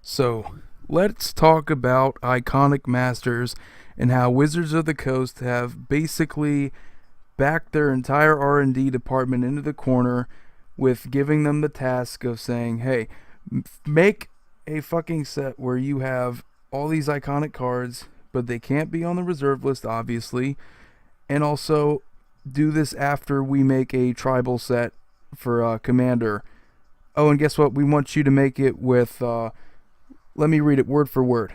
So, let's talk about iconic masters and how Wizards of the Coast have basically backed their entire R&D department into the corner with giving them the task of saying, "Hey, make a fucking set where you have all these iconic cards, but they can't be on the reserve list obviously, and also do this after we make a tribal set for Commander. Oh, and guess what? We want you to make it with let me read it word for word.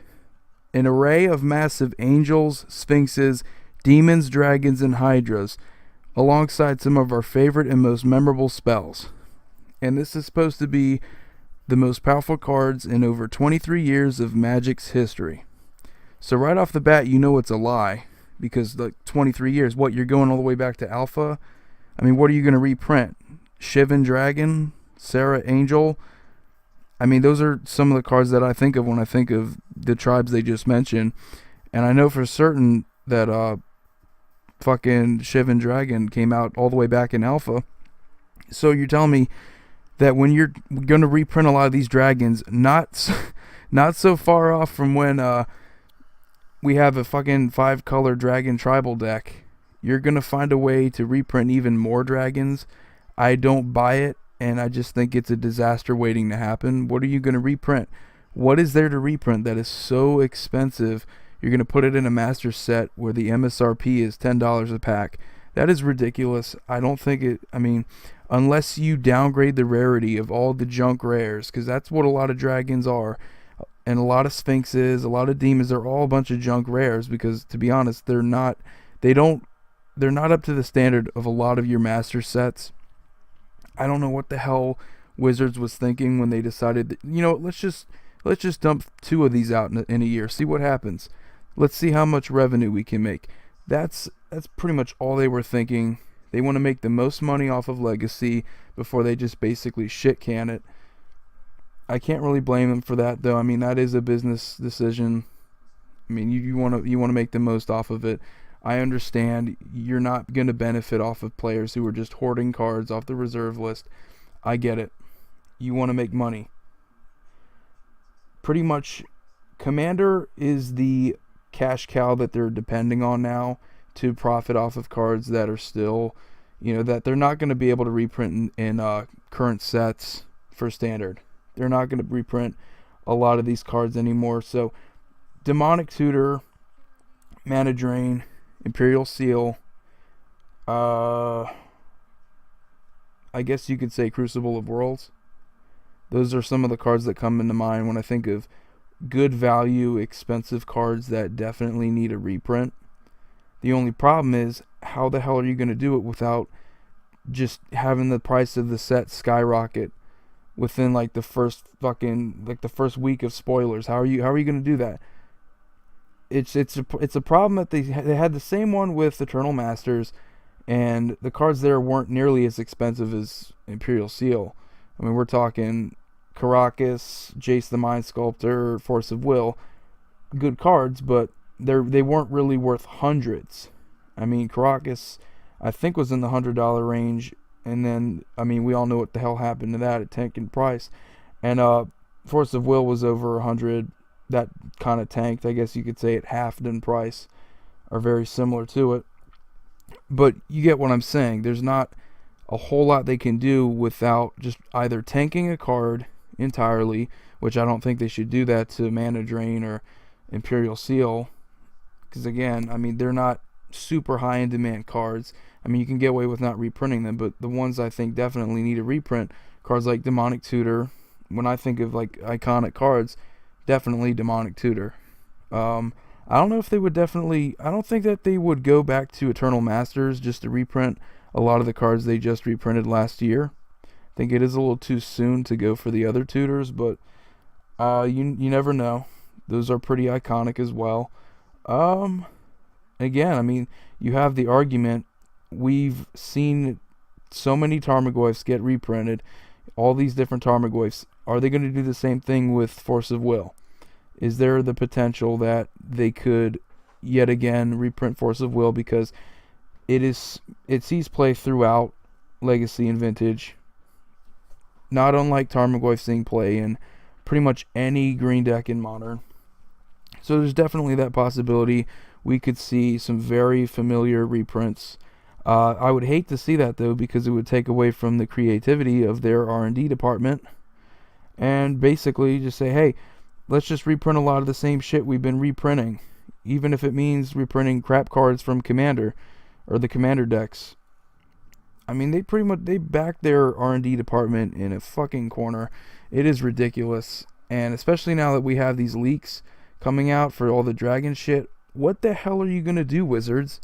An array of massive angels, sphinxes, demons, dragons, and hydras, alongside some of our favorite and most memorable spells. And this is supposed to be the most powerful cards in over 23 years of Magic's history. So right off the bat, you know it's a lie, because the 23 years, what, you're going all the way back to Alpha? I mean, what are you going to reprint? Shivan Dragon? Serra Angel? I mean, those are some of the cards that I think of when I think of the tribes they just mentioned. And I know for certain that fucking Shivan Dragon came out all the way back in Alpha. So you're telling me that when you're going to reprint a lot of these dragons, not so far off from when we have a fucking 5-color dragon tribal deck, you're going to find a way to reprint even more dragons? I don't buy it, and I just think it's a disaster waiting to happen. What are you going to reprint? What is there to reprint that is so expensive you're going to put it in a master set where the MSRP is $10 a pack? That is ridiculous. I don't think it, I mean, unless you downgrade the rarity of all the junk rares, because that's what a lot of dragons are, and a lot of sphinxes, a lot of demons, they're all a bunch of junk rares, because to be honest, they're not up to the standard of a lot of your master sets. I don't know what the hell Wizards was thinking when they decided that, let's just dump 2 of these out in a year, see what happens. Let's see how much revenue we can make. That's pretty much all they were thinking. They want to make the most money off of Legacy before they just basically shit can it. I can't really blame them for that, though. I mean, that is a business decision. I mean, you want to make the most off of it. I understand you're not going to benefit off of players who are just hoarding cards off the reserve list. I get it. You want to make money. Pretty much, Commander is the cash cow that they're depending on now to profit off of cards that are still, that they're not going to be able to reprint in current sets for Standard. They're not going to reprint a lot of these cards anymore. So, Demonic Tutor, Mana Drain, Imperial Seal, I guess you could say Crucible of Worlds. Those are some of the cards that come into mind when I think of good value, expensive cards that definitely need a reprint. The only problem is, how the hell are you going to do it without just having the price of the set skyrocket within the first week of spoilers? How are you going to do that? It's a problem that they had the same one with Eternal Masters, and the cards there weren't nearly as expensive as Imperial Seal. I mean, we're talking Karakas, Jace the Mind Sculptor, Force of Will, good cards, but they weren't really worth hundreds. I mean, Karakas, I think, was in the $100 range, and then, I mean, we all know what the hell happened to that. It tanked in price, and Force of Will was over 100. That kind of tanked. I guess you could say it halved in price, or very similar to it. But you get what I'm saying. There's not a whole lot they can do without just either tanking a card entirely, which I don't think they should do that to Mana Drain or Imperial Seal, because again, I mean, they're not super high in demand cards. I mean, you can get away with not reprinting them, but the ones I think definitely need a reprint, cards like Demonic Tutor. When I think of iconic cards, definitely Demonic Tutor. I don't know if they would definitely, I don't think that they would go back to Eternal Masters just to reprint a lot of the cards they just reprinted last year. I think it is a little too soon to go for the other tutors, but you never know. Those are pretty iconic as well. Again, I mean, you have the argument, we've seen so many Tarmogoyfs get reprinted, all these different Tarmogoyfs. Are they going to do the same thing with Force of Will? Is there the potential that they could yet again reprint Force of Will, because it sees play throughout Legacy and Vintage, not unlike Tarmogoyf seeing play in pretty much any green deck in Modern. So there's definitely that possibility we could see some very familiar reprints. I would hate to see that though, because it would take away from the creativity of their R&D department, and basically just say, hey, let's just reprint a lot of the same shit we've been reprinting, even if it means reprinting crap cards from Commander or the Commander decks. I mean, they back their R&D department in a fucking corner. It is ridiculous, and especially now that we have these leaks coming out for all the dragon shit. What the hell are you gonna do, Wizards?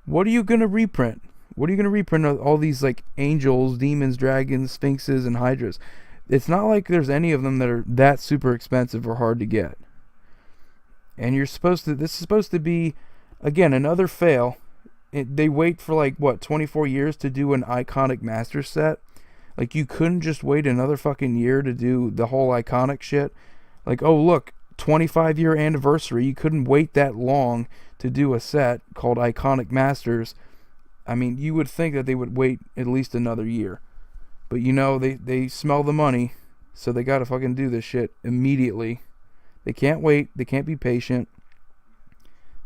What are you gonna reprint? What are you gonna reprint all these like angels, demons, dragons, sphinxes, and hydras? It's not like there's any of them that are that super expensive or hard to get. And this is supposed to be, again, another fail. They wait for like, what, 24 years to do an iconic master set? Like, you couldn't just wait another fucking year to do the whole iconic shit? Like, oh look, 25-year anniversary, you couldn't wait that long to do a set called Iconic Masters. I mean, you would think that they would wait at least another year. But you know, they smell the money, so they gotta fucking do this shit immediately. They can't wait, they can't be patient.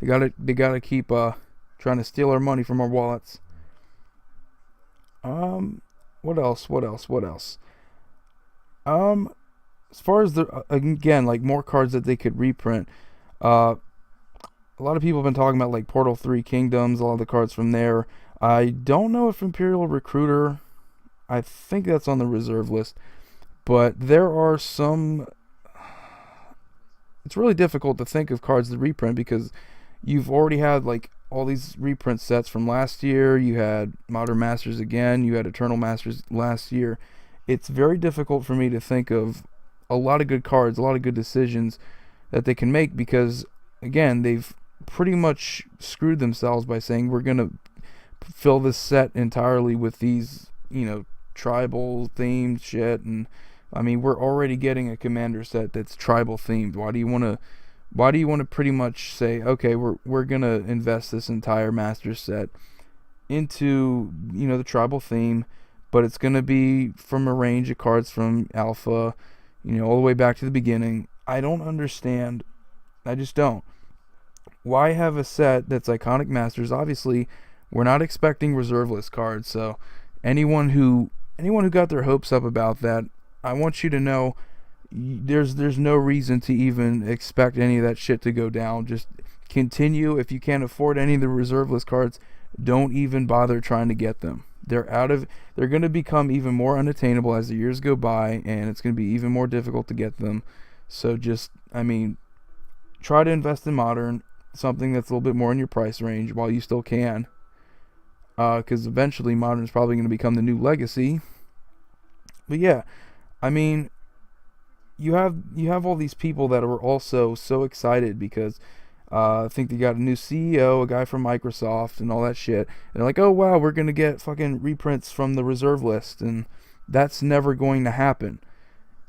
They gotta keep trying to steal our money from our wallets. What else? As far as again, like more cards that they could reprint, a lot of people have been talking about like Portal 3 Kingdoms, a lot of the cards from there. I don't know if Imperial Recruiter, I think that's on the reserve list, but there are some. It's really difficult to think of cards to reprint because you've already had like all these reprint sets from last year. You had Modern Masters again, you had Eternal Masters last year. It's very difficult for me to think of a lot of good cards, a lot of good decisions that they can make, because again, they've pretty much screwed themselves by saying we're going to fill this set entirely with these, tribal themed shit. And I mean, we're already getting a Commander set that's tribal themed. Why do you want to pretty much say, okay, we're going to invest this entire master set into, the tribal theme, but it's going to be from a range of cards from Alpha, all the way back to the beginning. I don't understand. I just don't. Why have a set that's Iconic Masters? Obviously, we're not expecting reserve list cards, so anyone who got their hopes up about that, I want you to know there's no reason to even expect any of that shit to go down. Just continue. If you can't afford any of the reserve list cards, don't even bother trying to get them. They're going to become even more unattainable as the years go by, and it's going to be even more difficult to get them. So just, try to invest in Modern, something that's a little bit more in your price range while you still can. Because eventually Modern is probably going to become the new Legacy. But yeah, you have all these people that are also so excited because I think they got a new CEO, a guy from Microsoft, and all that shit. And they're like, oh wow, we're going to get fucking reprints from the reserve list. And that's never going to happen.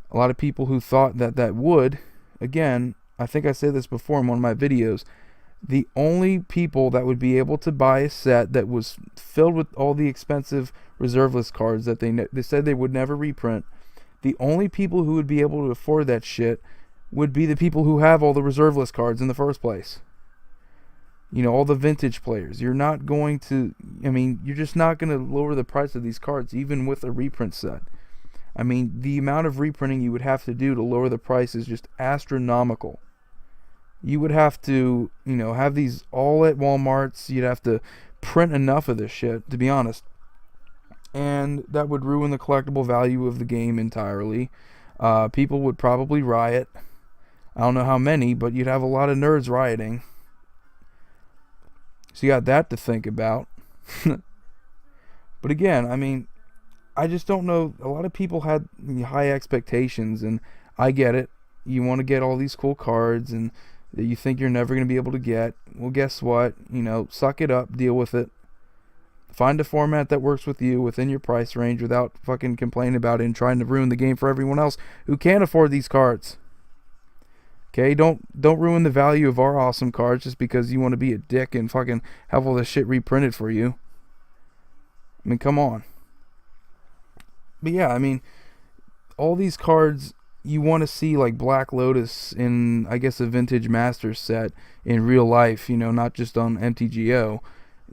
A lot of people who thought that would, again, I think I said this before in one of my videos, the only people that would be able to buy a set that was filled with all the expensive reserve list cards that they said they would never reprint, the only people who would be able to afford that shit would be the people who have all the reserve list cards in the first place. All the vintage players. You're not going to, you're just not going to lower the price of these cards even with a reprint set. The amount of reprinting you would have to do to lower the price is just astronomical. You would have to, have these all at Walmarts. You'd have to print enough of this shit, to be honest. And that would ruin the collectible value of the game entirely. People would probably riot. I don't know how many, but you'd have a lot of nerds rioting. So you got that to think about. But again, I just don't know. A lot of people had high expectations, and I get it. You want to get all these cool cards and that you think you're never going to be able to get. Well, guess what? Suck it up, deal with it. Find a format that works with you within your price range without fucking complaining about it and trying to ruin the game for everyone else who can't afford these cards. Okay, don't ruin the value of our awesome cards just because you want to be a dick and fucking have all this shit reprinted for you. Come on. But yeah, all these cards, you want to see like Black Lotus in, I guess, a vintage master set in real life, not just on MTGO.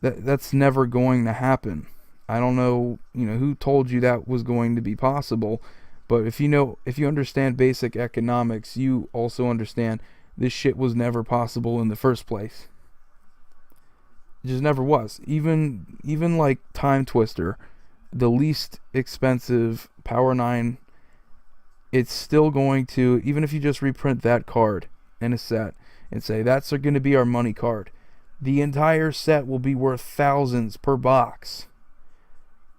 That's never going to happen. I don't know, who told you that was going to be possible, but if you understand basic economics, you also understand this shit was never possible in the first place. It just never was. Even like Time Twister, the least expensive Power 9, it's still going to, even if you just reprint that card in a set and say that's going to be our money card, the entire set will be worth thousands per box.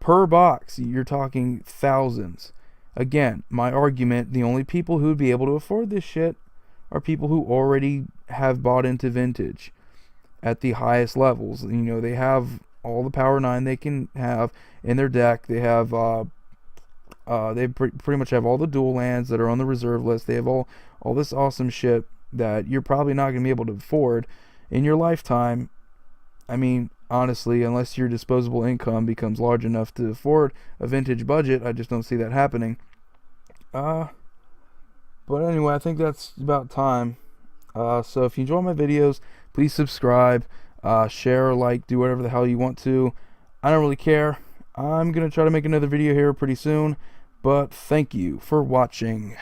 Per box, you're talking thousands. Again, my argument, the only people who would be able to afford this shit are people who already have bought into vintage at the highest levels. They have all the Power 9 they can have in their deck. They have they pretty much have all the dual lands that are on the reserve list. They have all this awesome shit that you're probably not going to be able to afford in your lifetime. I mean, honestly, unless your disposable income becomes large enough to afford a vintage budget, I just don't see that happening. But anyway, I think that's about time. So if you enjoy my videos, please subscribe, share, like, do whatever the hell you want to. I don't really care. I'm going to try to make another video here pretty soon, but thank you for watching.